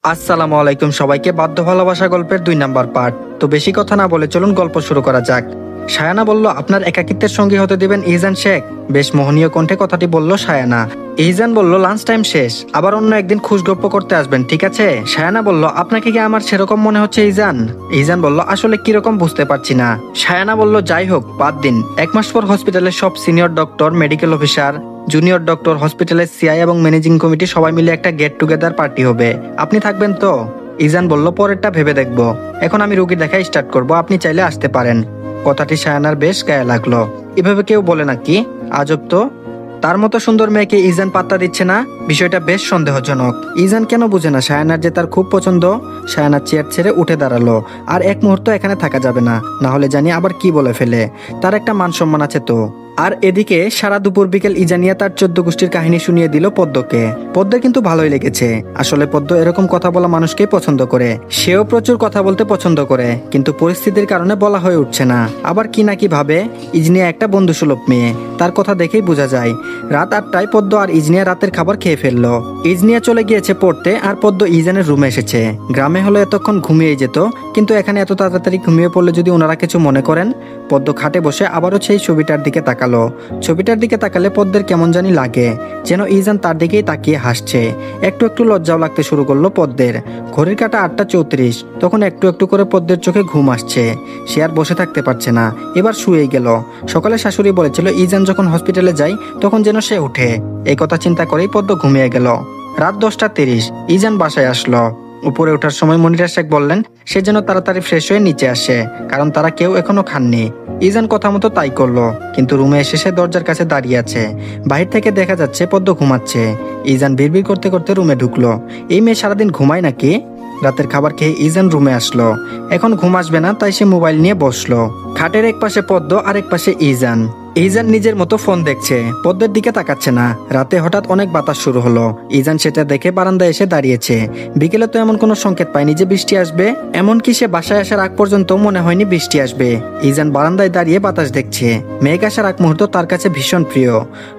আসসালামু আলাইকুম সবাইকে। বাধ্য ভালোবাসা গল্পের ২ নাম্বার পার্ট। তো বেশি কথা না বলে চলুন গল্প শুরু করা যাক। সায়ানা বলল, আপনার একাকিত্বের সঙ্গী হতে দিবেন ইহসান শেখ? বেশ মোহনীয় কণ্ঠে কথাটি বলল সায়ানা। ইহসান বলল, লাঞ্চ টাইম শেষ, আবার অন্য একদিন খুশগল্প করতে আসবেন, ঠিক আছে? সায়ানা বলল, আপনাকে কি আমার সেরকম মনে হচ্ছে ইহসান? ইহসান বলল, আসলে কিরকম বুঝতে পারছি না। সায়ানা বলল, যাই হোক বাদ দিন। ১ মাস পর হসপিটালের সব senior doctor, medical officer, junior doctor, হসপিটালের সিআই এবং ম্যানেজিং কমিটি সবাই মিলে একটা গেট টুগেদার পার্টি হবে। আপনি থাকবেন তো? ইহসান বলল, পরেরটা ভেবে দেখবো, এখন আমি রুগী দেখা স্টার্ট করব, আপনি চাইলে আসতে পারেন। কথাটি সায়ানার বেশ গায়ে লাগলো। এভাবে কেউ বলে নাকি? আজব তো। তার মতো সুন্দর মেয়েকে ইহসান পাত্তা দিচ্ছে না, বিষয়টা বেশ সন্দেহজনক। ইহসান কেন বুঝে না সায়ানার যে তার খুব পছন্দ? সায়ানার চেয়ার ছেড়ে উঠে দাঁড়ালো। আর এক মুহূর্ত এখানে থাকা যাবে না, না হলে জানি আবার কি বলে ফেলে। তার একটা মান সম্মান আছে তো। আর এদিকে সারা দুপুর বিকেল ইজানিয়া তার ১৪ গোষ্ঠীর কাহিনী শুনিয়ে দিল পদ্মকে। পদ্মের কিন্তু ভালোই লেগেছে। আসলে পদ্ম এরকম কথা বলা মানুষকেই পছন্দ করে। সেও প্রচুর কথা বলতে পছন্দ করে, কিন্তু পরিস্থিতির কারণে বলা হয়ে উঠছে না। আবার কি না কি ভাবে। ইজনিয়া একটা বন্ধুসুলভ মেয়ে, তার কথা দেখেই বোঝা যায়। রাত ৮টায় পদ্ম আর ইজনিয়া রাতের খাবার খেয়ে ফেললো। ইজনিয়া চলে গিয়েছে পড়তে, আর পদ্ম ইজানের রুমে এসেছে। গ্রামে হলে এতক্ষণ ঘুমিয়ে যেত, কিন্তু এখানে এত তাড়াতাড়ি ঘুমিয়ে পড়লে যদি ওনারা কিছু মনে করেন। পদ্ম খাটে বসে আবারও সেই ছবিটার দিকে তাকালো। ছবিটার দিকে তাকালে পদ্মের কেমন জানি লাগে, যেন ইজান তার দিকেই তাকিয়ে হাসছে। একটু একটু লজ্জাও লাগতে শুরু করলো পদ্মের। ঘড়ির কাঁটা ৮টা ৩৪, তখন একটু একটু করে পদ্মের চোখে ঘুম আসছে। সে আর বসে থাকতে পারছে না, এবার শুয়েই গেল। সকালে শাশুড়ি বলেছিল ইজান যখন হসপিটালে যায় তখন যেন সে উঠে। এই কথা চিন্তা করেই পদ্ম ঘুমিয়ে গেল। রাত ১০টা ৩০, ইজান বাসায় আসলো। উপরে ওঠার সময় মনিরা শেখ বললেন সে যেন তাড়াতাড়ি ফ্রেশ হয়ে নিচে আসে, কারণ তারা কেউ এখনো খাননি। ইজান কথা মতো তাই করলো, কিন্তু রুমে এসে সে দরজার কাছে দাঁড়িয়ে আছে। বাহির থেকে দেখা যাচ্ছে পদ্ম ঘুমাচ্ছে। ইজান বিড়বিড় করতে করতে রুমে ঢুকলো। এই মেয়ে সারাদিন ঘুমায় নাকি? রাতের খাবার খেয়ে ইজান রুমে আসলো। এখন ঘুম আসবে না, তাই সে মোবাইল নিয়ে বসলো। খাটের এক পাশে পদ্ম আর এক পাশে ইজান। ইজান নিজের মতো ফোন দেখছে, পদ্মের দিকে তাকাচ্ছে না। রাতে হঠাৎ অনেক বাতাস শুরু হলো। ইজান সেটা দেখে বারান্দায় এসে দাঁড়িয়েছে। বিকেলে তো এমন কোনো সংকেত পায়নি যে বৃষ্টি আসবে, এমনকি সে বাসায় আসার আগ পর্যন্ত মনে হয়নি বৃষ্টি আসবে। ইজান বারান্দায় দাঁড়িয়ে বাতাস দেখছে। মেঘ আসার আগ মুহূর্ত তার কাছে ভীষণ প্রিয়।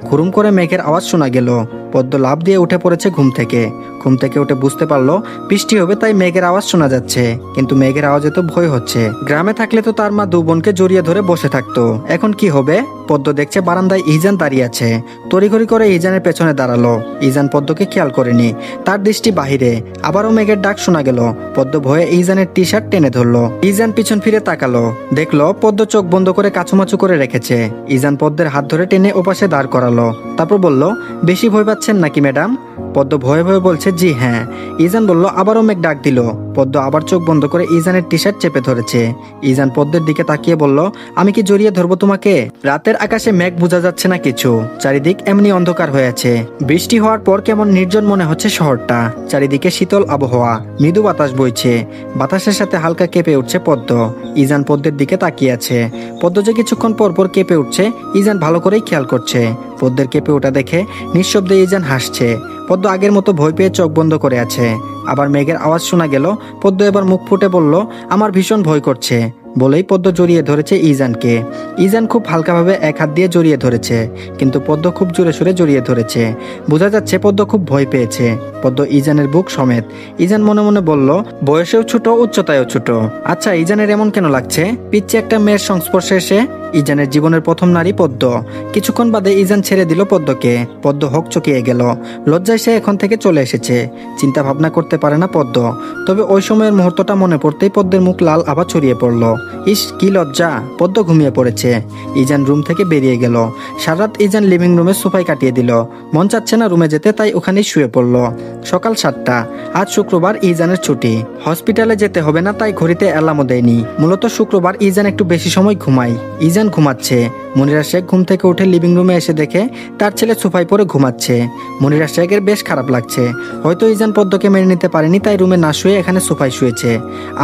ঘুরুম করে মেঘের আওয়াজ শোনা গেল। পদ্ম লাফ দিয়ে উঠে পড়েছে ঘুম থেকে। ঘুম থেকে উঠে বুঝতে পারলো বৃষ্টি হবে, তাই মেঘের আওয়াজ শোনা যাচ্ছে। কিন্তু মেঘের আওয়াজে তো ভয় হচ্ছে। গ্রামে থাকলে তো তার মা ২ বোনকে জড়িয়ে ধরে বসে থাকতো, এখন কি হবে? পদ্ম দেখছে বারান্দায় ইজান দাঁড়িয়ে আছে। তড়িঘড়ি করে ইজানের পেছনে দাঁড়ালো। ইজান পদ্মকে খেয়াল করেনি, তার দৃষ্টি বাহিরে। আবারও মেঘের ডাক শোনা গেল। পদ্ম ভয়ে ইজানের টি শার্ট টেনে ধরলো। ইজান পিছন ফিরে তাকালো, দেখলো পদ্ম চোখ বন্ধ করে কাচুমাচু করে রেখেছে। ইজান পদ্মের হাত ধরে টেনে ওপাশে দাঁড় করালো। তারপর বলল, বেশি ভয় পাচ্ছেন নাকি ম্যাডাম? পদ্ম ভয়ে ভয়ে বলছে, জি হ্যাঁ। ইজান বলল, আবারও মেঘ ডাক দিল। পদ্ম আবার চোখ বন্ধ করে ইজানের টি শার্ট চেপে ধরেছে। ইজান পদ্মের দিকে তাকিয়ে বলল, আমি কি জড়িয়ে ধরবো তোমাকে? রাতের আকাশে মেঘ বোঝা যাচ্ছে না কিছু, চারিদিক এমনি অন্ধকার হয়ে আছে। বৃষ্টি হওয়ার পর কেমন নির্জন মনে হচ্ছে শহরটা। চারিদিকে শীতল আবহাওয়া, মৃদু বাতাস বইছে। বাতাসের সাথে হালকা কেঁপে উঠছে পদ্ম। ইজান পদ্মের দিকে তাকিয়ে আছে। পদ্ম যে কিছুক্ষণ পর পর কেঁপে উঠছে ইজান ভালো করেই খেয়াল করছে। পদ্মের কেঁপে ওঠা দেখে নিঃশব্দে ইজান হাসছে। পদ্ম আগের মতো ভয় পেয়ে চোখ বন্ধ করে আছে। আবার মেঘের আওয়াজ শোনা গেল। পদ্ম এবার মুখ ফুটে বলল, আমার ভীষণ ভয় করছে। বলেই পদ্ম জড়িয়ে ধরেছে ইজানকে। ইজান খুব হালকাভাবে এক হাত দিয়ে জড়িয়ে ধরেছে, কিন্তু পদ্ম খুব জোরে সোরে জড়িয়ে ধরেছে। বোঝা যাচ্ছে পদ্ম খুব ভয় পেয়েছে। পদ্ম ইজানের বুক সমেত। ইজান মনে মনে বলল, বয়সেও ছোট, উচ্চতায়ও ছোট। আচ্ছা, ইজানের এমন কেন লাগছে? পিচ্ছে একটা মেয়ের সংস্পর্শে এসে। ইজানের জীবনের প্রথম নারী পদ্ম। কিছুক্ষণ বাদে ইজান ছেড়ে দিল পদ্মকে। পদ্ম হকচকিয়ে গেল। লজ্জায় সে এখন থেকে চলে এসেছে। চিন্তা ভাবনা করতে পারে না পদ্ম। তবে ওই সময়ের মুহূর্তটা মনে পড়তেই পদ্মের মুখ লাল আবার ছড়িয়ে পড়ল। ইস, কি লজ্জা! পদ্ম ঘুমিয়ে পড়েছে। ইজান রুম থেকে বেরিয়ে গেল। সারারাত ইজান লিভিং রুমে সোফায় কাটিয়ে দিল। মন চাচ্ছে না রুমে যেতে, তাই ওখানেই শুয়ে পড়ল। সকাল ৭টা। আজ শুক্রবার, ইজানের ছুটি। হসপিটালে যেতে হবে না, তাই ঘড়িতে অ্যালার্মও দেয়নি। মূলত শুক্রবার ইজান একটু বেশি সময় ঘুমায়। ইজান ঘুমাচ্ছে। মনিরা শেখ ঘুম থেকে উঠে লিভিং রুমে এসে দেখে তার ছেলে সোফায় পড়ে ঘুমাচ্ছে। মনিরা শেখের বেশ খারাপ লাগছে। হয়তো ইজান পদ্মকে মেনে নিতে পারেনি, তাই রুমে না শুয়ে এখানে সোফায় শুয়েছে।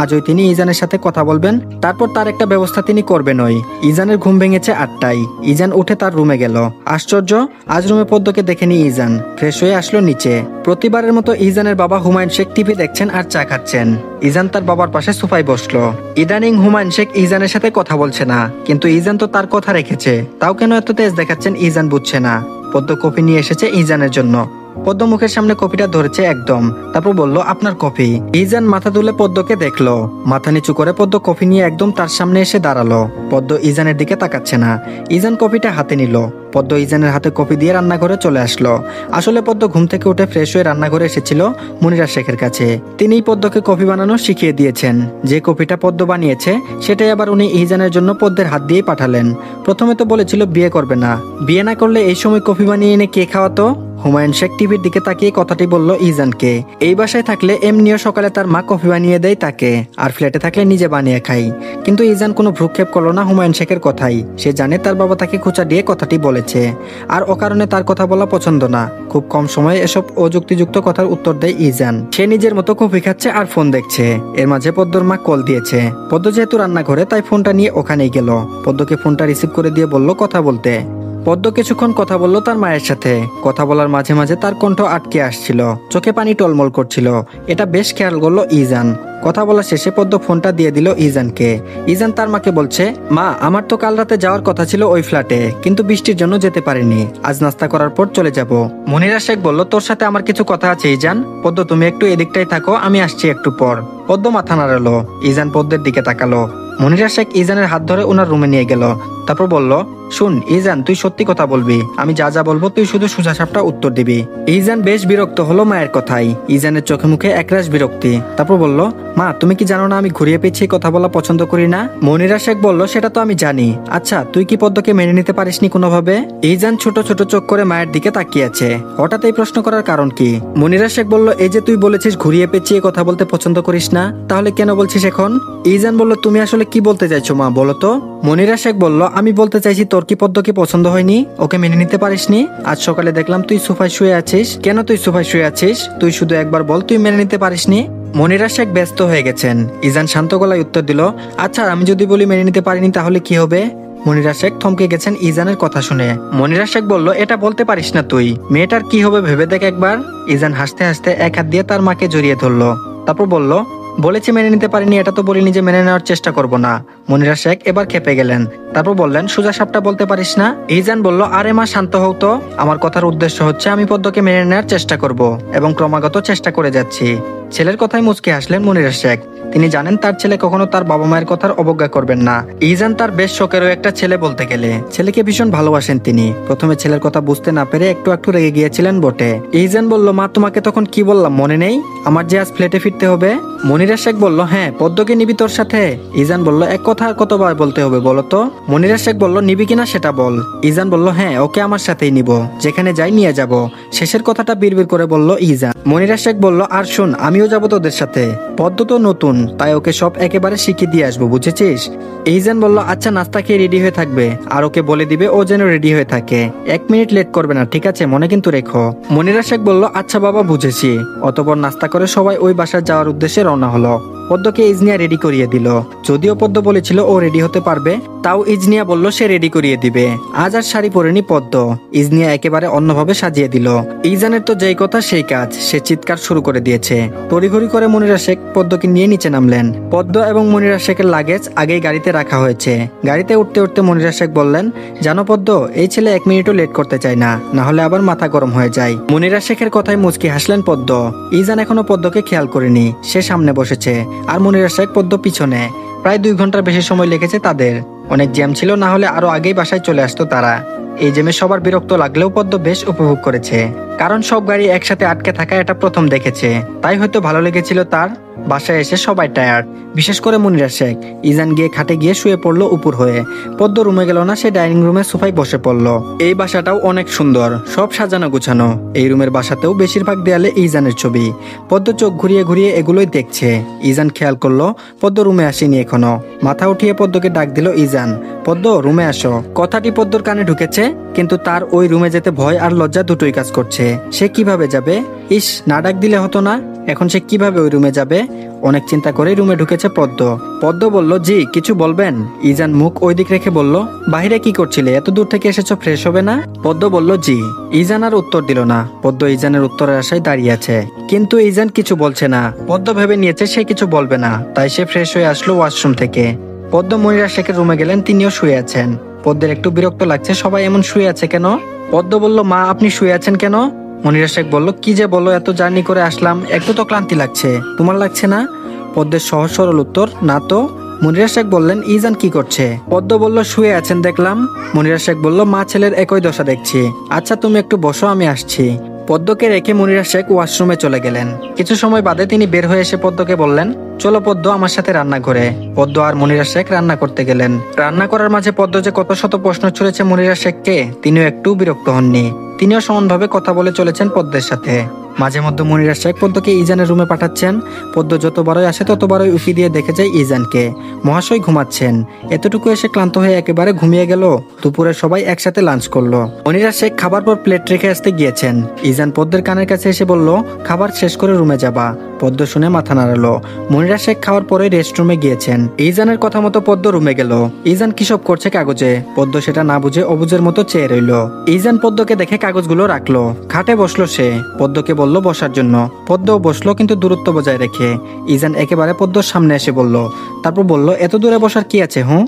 আজই তিনি ইজানের সাথে কথা বলবেন, তারপর তার একটা ব্যবস্থা তিনি করবেনই। ইজানের ঘুম ভেঙেছে ৮টায়। ইজান উঠে তার রুমে গেল। আশ্চর্য, আজ রুমে পদ্মকে দেখেনি ইজান। ফ্রেশ হয়ে আসলো নিচে। প্রতিবারের মতো ইজানের বাবা হুমায়ুন শেখ টিভি দেখছেন আর চা খাচ্ছেন। ইজান তার বাবার পাশে সোফায় বসলো। ইদানিং হুমায়ুন শেখ ইজানের সাথে কথা বলছে না, কিন্তু ইজান তো তার কথা রেখেছে। তাও কেন এত তেজ দেখাচ্ছেন ইজান বুঝছে না। পদ্ম কফি নিয়ে এসেছে ইজানের জন্য। পদ্ম মুখের সামনে কফিটা ধরেছে একদম, তারপর বলল আপনার কফি। ইজান মাথা তুলে পদ্মকে দেখলো, মাথা নিচু করে পদ্ম কফি নিয়ে একদম তার সামনে এসে দাঁড়ালো। পদ্ম ইজানের দিকে তাকাচ্ছে না। ইজান কফিটা হাতে নিল। পদ্ম ইজানের হাতে কফি দিয়ে রান্নাঘরে চলে আসলো। আসলে পদ্ম ঘুম থেকে উঠে ফ্রেশ হয়ে রান্নাঘরে এসেছিল মনিরা শেখের কাছে। তিনিই পদ্মকে কফি বানানো শিখিয়ে দিয়েছেন। যে কফিটা পদ্ম বানিয়েছে সেটাই আবার উনি ইজানের জন্য পদ্মের হাত দিয়েই পাঠালেন। প্রথমে তো বলেছিল বিয়ে করবে না, বিয়ে না করলে এই সময় কফি বানিয়ে এনে কে খাওয়াতো। হুমায়ুন শেখ টিভির দিকে তাকিয়ে কথাটি বলল ইজানকে। এই বাসায় থাকলে এমনিও সকালে তার মা কফি বানিয়ে দেয় তাকে, আর ফ্ল্যাটে থাকলে নিজে বানিয়ে খাই। কিন্তু ইজান কোনো ভ্রুক্ষেপ করলো না হুমায়ুন শেখের কথাই। সে জানে তার বাবা তাকে খোঁচা দিয়ে কথাটি বলেছে, আর অকারণে তার কথা বলা পছন্দ না। খুব কম সময়ে এসব অযুক্তিযুক্ত কথার উত্তর দেয় ইজান। সে নিজের মতো কফি খাচ্ছে আর ফোন দেখছে। এর মাঝে পদ্মর মা কল দিয়েছে। পদ্ম যেহেতু রান্নাঘরে তাই ফোনটা নিয়ে ওখানেই গেল। পদ্মকে ফোনটা রিসিভ করে দিয়ে বলল কথা বলতে। পদ্ম কিছুক্ষণ কথা বলল তার মায়ের সাথে। কথা বলার মাঝে মাঝে তার কণ্ঠ আটকে আসছিল, চোখে পানি টলমল করছিল। এটা বেশ খেয়াল করলো ইজান। কথা বলা শেষে পদ্ম ফোনটা দিয়ে দিল ইজানকে। ইজান তার মাকে বলছে, মা আমার তো কাল রাতে যাওয়ার কথা ছিল ওই ফ্ল্যাটে, কিন্তু বৃষ্টির জন্য যেতে পারিনি। আজ নাস্তা করার পর চলে যাব। মনিরা শেখ বলল, তোর সাথে আমার কিছু কথা আছে ইজান। পদ্ম তুমি একটু এদিকটাই থাকো, আমি আসছি একটু পর। পদ্ম মাথা নাড়ালো। ইজান পদ্মের দিকে তাকালো। মনিরা শেখ ইজানের হাত ধরে ওনার রুমে নিয়ে গেল। তারপর বলল, শুন ইজান, তুই সত্যি কথা বলবি। আমি যা যা বলবো তুই শুধু সোজাসাপটা উত্তর দিবি। ইজান বেশ বিরক্ত হলো মায়ের কথাই। ইজানের চোখে মুখে একরাশ বিরক্তি। তারপর বলল, মা তুমি কি জানো না আমি ঘুরিয়ে পেঁচিয়ে কথা বলা পছন্দ করি না? মনিরা শেখ বলল, সেটা তো আমি জানি। আচ্ছা তুই কি পদ্মকে মেনে নিতে পারিসনি কোনোভাবে? ইজান ছোট ছোট চোখ করে মায়ের দিকে তাকিয়ে আছে। হঠাৎ এই প্রশ্ন করার কারণ কি? মনিরা শেখ বলল, এই যে তুই বলেছিস ঘুরিয়ে পেঁচিয়ে কথা বলতে পছন্দ করিস না, তাহলে কেন বলছিস এখন? ইজান বলল, তুমি আসলে কি বলতে চাইছো মা, বলো তো? মনিরা শেখ বলল, আমি বলতে চাইছি তোর কি পদ্মকে পছন্দ হয়নি? ওকে মেনে নিতে পারিসনি? আজ সকালে দেখলাম তুই সোফায় শুয়ে আছিস। কেন তুই সোফায় শুয়ে আছিস? তুই শুধু একবার বল তুই মেনে নিতে পারিসনি। মনিরা শেখ ব্যস্ত হয়ে গেছেন। ইজান শান্ত গলায় উত্তর দিল, আচ্ছা আমি যদি বলি মেনে নিতে পারিনি তাহলে কি হবে? মনিরা শেখ থমকে গেছেন ইজানের কথা শুনে। মনিরা শেখ বলল, এটা বলতে পারিস না তুই, মেয়েটার কি হবে ভেবে দেখ একবার। ইজান হাসতে হাসতে এক হাত দিয়ে তার মাকে জড়িয়ে ধরলো। তারপর বলল, বলেছি মেনে নিতে পারিনি, এটা তো বলিনি যে মেনে নেওয়ার চেষ্টা করব না। মনিরা শেখ এবার খেপে গেলেন। তারপর বললেন, সোজা সাপটা বলতে পারিস না? ইজান বলল, আরে মা শান্ত হও তো। আমার কথার উদ্দেশ্য হচ্ছে আমি পদ্মকে মেনে নেওয়ার চেষ্টা করব এবং ক্রমাগত চেষ্টা করে যাচ্ছি। ছেলের কথায় মুচকে হাসলেন মনিরা শেখ। তিনি জানেন তার ছেলে কখনো তার বাবা মায়ের কথার অবজ্ঞা করবেন না। ইজান তার বেশ শখেরও একটা ছেলে বলতে গেলে। ছেলেকে ভীষণ ভালোবাসেন তিনি। প্রথমে ছেলের কথা বুঝতে না পেরে একটু একটু রেগে গিয়েছিলেন বটে। ইজান বলল, মা তোমাকে তখন কি বললাম মনে নেই? আমার যে আজ ফ্ল্যাটে ফিরতে হবে। মনিরা শেখ বলল, হ্যাঁ পদ্মকে নিবি তোর সাথে? ইজান বলল, এক কথা আর কতবার বলতে হবে বলো তো? মনিরা শেখ বলল, নিবি কিনা সেটা বল। ইজান বলল, হ্যাঁ ওকে আমার সাথেই নিব, যেখানে যাই নিয়ে যাব। শেষের কথাটা বিড়বিড় করে বলল ইজান। মনিরা শেখ বলল, আর শোন আমিও যাবো তোদের সাথে। পদ্ম তো নতুন, তাই ওকে সব একেবারে শিখিয়ে দিয়ে আসবো, বুঝেছিস? ইজান বলল, আচ্ছা নাস্তা খেয়ে রেডি হয়ে থাকবে, আর ওকে বলে দিবে ও যেন রেডি হয়ে থাকে। 1 মিনিট লেট করবে না, ঠিক আছে? মনে কিন্তু রেখো। মনিরা শেখ বলল, আচ্ছা বাবা বুঝেছি। অতঃপর নাস্তা করে সবাই ওই বাসায় যাওয়ার উদ্দেশ্যে রওনা হলো। পদ্মকে ইজনিয়া রেডি করিয়ে দিল। যদিও পদ্ম বলেছিল ও রেডি হতে পারবে, তাও ইজনিয়া বলল সে রেডি করিয়ে দিবে। আজ আর শাড়ি পরেনি পদ্ম। ইজনিয়া একেবারে অন্যভাবে সাজিয়ে দিল। ইজানের তো যেই কথা সেই কাজ। সে চিৎকার শুরু করে দিয়েছে। তড়িঘড়ি করে মনিরা শেখ পদ্মকে নিয়ে নিচে নামলেন। পদ্ম এবং মনিরা শেখের লাগেজ আগেই গাড়িতে রাখা হয়েছে। গাড়িতে উঠতে উঠতে মনিরা শেখ বললেন, জানো পদ্ম, এই ছেলে 1 মিনিটও লেট করতে চায় না, না হলে আবার মাথা গরম হয়ে যায়। মনিরা শেখের কথায় মুচকি হাসলেন পদ্ম। ইজান এখনো পদ্মকে খেয়াল করেনি। সে সামনে বসেছে আর মনিরা শেখ পদ্ম পিছনে। প্রায় 2 ঘন্টার বেশি সময় লেগেছে তাদের। অনেক জ্যাম ছিল, না হলে আরো আগেই বাসায় চলে আসতো তারা। এই জ্যামে সবার বিরক্ত লাগলেও পদ্ম বেশ উপভোগ করেছে, কারণ সব গাড়ি একসাথে আটকে থাকা এটা প্রথম দেখেছে। তাই হয়তো ভালো লেগেছিল তার। বাসায় এসে সবাই টায়ার্ড, বিশেষ করে মনিরা শেখ। ইজান গিয়ে খাটে গিয়ে শুয়ে পড়লো উপর হয়ে। পদ্ম রুমে গেল না, সে ডাইনিং রুমে সোফায় বসে পড়লো। এই বাসাটাও অনেক সুন্দর, সব সাজানো গুছানো। এই রুমের বাসাতেও বেশিরভাগ দেয়ালে ইজানের ছবি। পদ্ম চোখ ঘুরিয়ে ঘুরিয়ে এগুলোই দেখছে। ইজান খেয়াল করলো পদ্ম রুমে আসেনি এখনো। মাথা উঠিয়ে পদ্মকে ডাক দিল ইজান, পদ্ম রুমে আসো। কথাটি পদ্মর কানে ঢুকেছে, কিন্তু তার ওই রুমে যেতে ভয় আর লজ্জা দুটোই কাজ করছে। সে কিভাবে যাবে? ইস, না ডাক দিলে হতো না। এখন সে কিভাবে ওই রুমে যাবে? অনেক চিন্তা করে রুমে ঢুকেছে পদ্ম। পদ্ম বলল, জি কিছু বলবেন? ইজান মুখ ওই দিক রেখে বলল, বাইরে কি করছিলে? এত দূর থেকে এসেছো, ফ্রেশ হবে না? পদ্ম বলল, জি। ইজান আর উত্তর দিল না। পদ্ম ইজানের উত্তরের আশায় দাঁড়িয়ে আছে, কিন্তু ইজান কিছু বলছে না। পদ্ম ভেবে নিয়েছে সে কিছু বলবে না, তাই সে ফ্রেশ হয়ে আসলো ওয়াশরুম থেকে। পদ্ম মনিরা শেখের রুমে গেলেন, তিনিও শুয়ে আছেন। পদ্মের একটু বিরক্ত লাগছে, সবাই এমন শুয়ে আছে কেন? পদ্ম বলল, মা আপনি শুয়ে আছেন কেন? মনিরা শেখ বলল, কি যে বলো, এত জার্নি করে আসলাম, একটু তো ক্লান্তি লাগছে, তোমার লাগছে না? পদ্মের সহজ সরল উত্তর, না তো। মনিরা শেখ বললেন, ইজান কি করছে? পদ্ম বলল, শুয়ে আছেন দেখলাম। মনিরা শেখ বলল, মা ছেলের একই দশা দেখছি। আচ্ছা তুমি একটু বসো, আমি আসছি। পদ্মকে রেখে মনিরা শেখ ওয়াশরুমে চলে গেলেন। কিছু সময় বাদে তিনি বের হয়ে এসে পদ্মকে বললেন, চলো পদ্ম, আমার সাথে রান্না করে। পদ্ম আর মনিরা শেখ রান্না করতে গেলেন। রান্না করার মাঝে পদ্ম যে কত শত প্রশ্ন ছুড়েছে মনিরা শেখকে, তিনিও একটু বিরক্ত হননি। তিনিও সমানভাবে কথা বলে চলেছেন পদ্মের সাথে। মাঝে মধ্যে মনিরা শেখ পদ্মকে ইজানের রুমে পাঠাচ্ছেন। পদ্ম যতবারই আসে ততবারই উকি দিয়ে দেখে যায় ইজানকে। মহাশয় ঘুমাচ্ছেন। এতটুকু এসে ক্লান্ত হয়ে একেবারে ঘুমিয়ে গেল। দুপুরে সবাই একসাথে লাঞ্চ করলো। মনিরা শেখ খাবার পর প্লেট রেখে আসতে গিয়েছেন। ইজান পদ্মের কানের কাছে এসে বলল, খাবার শেষ করে রুমে যাবা। পদ্ম শুনে মাথা নাড়ালো। মনিরা শেখ খাওয়ার পরে রেস্টরুমে গিয়েছেন। ইজানের কথা মতো পদ্ম রুমে গেল। ইজান কি সব করছে কাগজে? পদ্ম সেটা না বুঝে অবুঝের মতো চেয়ে রইল। ইজান পদ্মকে দেখে কাগজগুলো রাখলো। খাটে বসলো সে। পদ্মকে বলল বসার জন্য। পদ্মও বসলো, কিন্তু দূরত্ব বজায় রেখে। ইজান একেবারে পদ্মর সামনে এসে বলল, তারপর বলল, এত দূরে বসার কি আছে? হুঁ?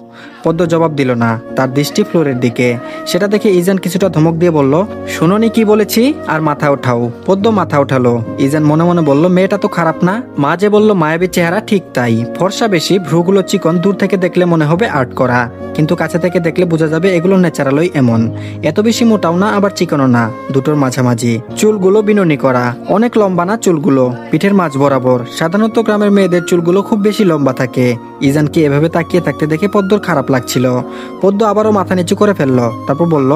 পদ্ম জবাব দিল না। তার দৃষ্টি ফ্লোরের দিকে। সেটা দেখে ইজান কিছুটা ধমক দিয়ে বলল, শুনোনি কি বলেছি? আর মাথা ওঠাও। পদ্ম মাথা ওঠালো। ইজান মনে মনে বলল, মেয়েটা তো খারাপ না। মা যে বলল মায়াবী চেহারা, ঠিক তাই। ফর্সা বেশি, ভ্রুগুলো চিকন, দূর থেকে দেখলে মনে হবে আর্ট করা, কিন্তু কাছে থেকে দেখলে বোঝা যাবে এগুলো ন্যাচারালই এমন। এত বেশি মোটাও না, আবার চিকনও না, দুটোর মাঝামাঝি। চুলগুলো বিনুনি করা, অনেক লম্বা না চুলগুলো, পিঠের মাঝ বরাবর। সাধারণত গ্রামের মেয়েদের চুলগুলো খুব বেশি লম্বা থাকে। ইজানকে এভাবে তাকিয়ে থাকতে দেখে পদ্মর খারাপ লাগছিল। পদ্ম আবারও মাথা নিচু করে ফেললো। তারপর বলল,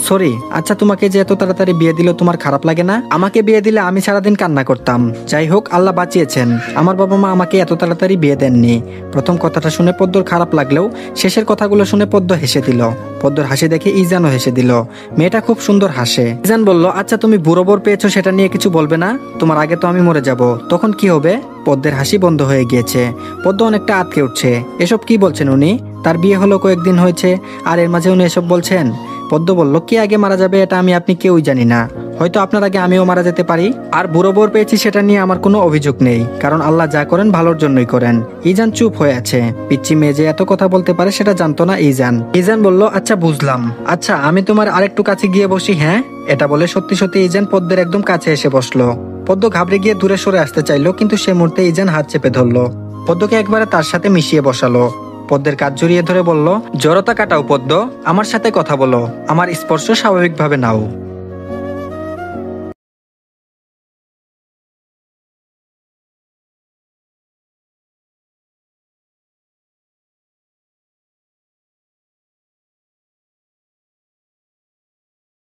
সরি। আচ্ছা তোমাকে যে এত তাড়াতাড়ি বিয়ে দিল, তোমার খারাপ লাগে না? আমাকে বিয়ে দিলে আমি সারাদিন কান্না করতাম। যাই হোক, আল্লাহ বাঁচিয়েছেন। আমার বাবা মা আমাকে এত তাড়াতাড়ি বিয়ে দেননি। প্রথম কথাটা শুনে পদ্মর খারাপ লাগলেও শেষের কথাগুলো শুনে পদ্ম হেসে দিল। পদ্মর হাসি দেখে ইজানও হেসে দিল। মেয়েটা খুব সুন্দর হাসে। ইজান বলল, আচ্ছা তুমি বুড়ো বর পেয়েছো, সেটা নিয়ে কিছু বলবে না? তোমার আগে তো আমি মরে যাব, তখন কি হবে? পদ্মের হাসি বন্ধ হয়ে গিয়েছে। পদ্ম অনেকটা আটকে উঠছে। এসব কি বলছেন উনি? তার বিয়ে হলো কয়েকদিন হয়েছে, আর এর মাঝে উনি এসব বলছেন? পদ্ম বলল, কে আগে মারা যাবে এটা আমি আপনি কেউই জানি না। হয়তো আপনার আগে আমিও মারা যেতে পারি। আর বুড়ো বর পেয়েছি সেটা নিয়ে আমার কোনো অভিযোগ নেই, কারণ আল্লাহ যা করেন ভালোর জন্যই করেন। ইজান চুপ হয়ে আছে। পিচ্চি মেয়ে যে এত কথা বলতে পারে সেটা জানতো না ইজান। ইজান বলল, আচ্ছা বুঝলাম। আচ্ছা আমি তোমার আরেকটু কাছে গিয়ে বসি, হ্যাঁ? এটা বলে সত্যি সত্যি ইজান পদ্মের একদম কাছে এসে বসলো। পদ্ম ঘাবড়ে গিয়ে দূরে সরে আসতে চাইলো, কিন্তু সে মুহূর্তে ইজান হাত চেপে ধরলো। পদ্মকে একবারে তার সাথে মিশিয়ে বসালো। পদ্মের কাজ জড়িয়ে ধরে বলল, জড়তা কাটাও পদ্ম, আমার সাথে কথা বলো, আমার স্পর্শ স্বাভাবিকভাবে নাও।